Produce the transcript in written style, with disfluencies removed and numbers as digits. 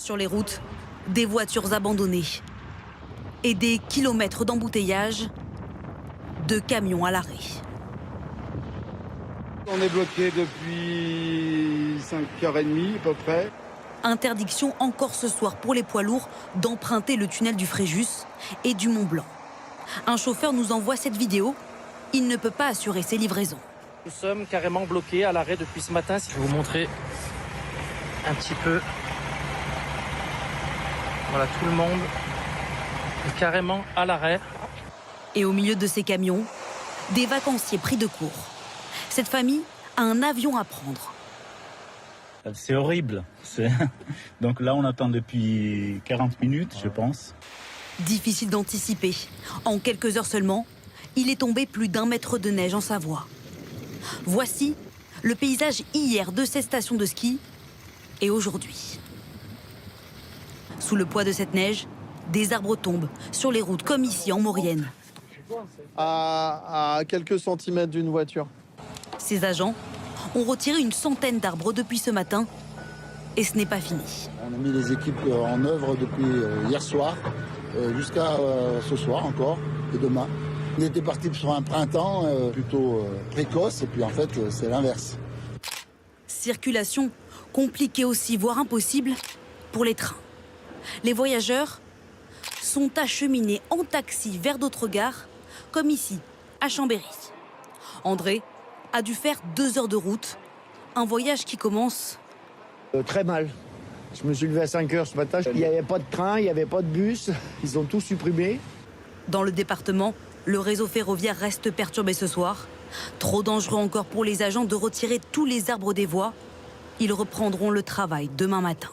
sur les routes, des voitures abandonnées et des kilomètres d'embouteillage, de camions à l'arrêt. On est bloqué depuis 5h30 à peu près. Interdiction encore ce soir pour les poids lourds d'emprunter le tunnel du Fréjus et du Mont Blanc. Un chauffeur nous envoie cette vidéo. Il ne peut pas assurer ses livraisons. Nous sommes carrément bloqués à l'arrêt depuis ce matin. Si je vais vous montrer un petit peu. Voilà, tout le monde est carrément à l'arrêt. Et au milieu de ces camions, des vacanciers pris de court. Cette famille a un avion à prendre. C'est horrible. Donc là, on attend depuis 40 minutes, je pense. Difficile d'anticiper. En quelques heures seulement, il est tombé plus d'1 mètre de neige en Savoie. Voici le paysage hier de ces stations de ski et aujourd'hui. Sous le poids de cette neige, des arbres tombent sur les routes comme ici en Maurienne. À quelques centimètres d'une voiture. Ces agents ont retiré une centaine d'arbres depuis ce matin et ce n'est pas fini. On a mis les équipes en œuvre depuis hier soir jusqu'à ce soir encore et demain. On était parti sur un printemps plutôt précoce et puis en fait c'est l'inverse. Circulation compliquée aussi, voire impossible pour les trains. Les voyageurs sont acheminés en taxi vers d'autres gares, comme ici, à Chambéry. André a dû faire 2 heures de route, un voyage qui commence... Très mal. Je me suis levé à 5 heures ce matin, il n'y avait pas de train, il n'y avait pas de bus, ils ont tout supprimé. Dans le département, le réseau ferroviaire reste perturbé ce soir. Trop dangereux encore pour les agents de retirer tous les arbres des voies. Ils reprendront le travail demain matin.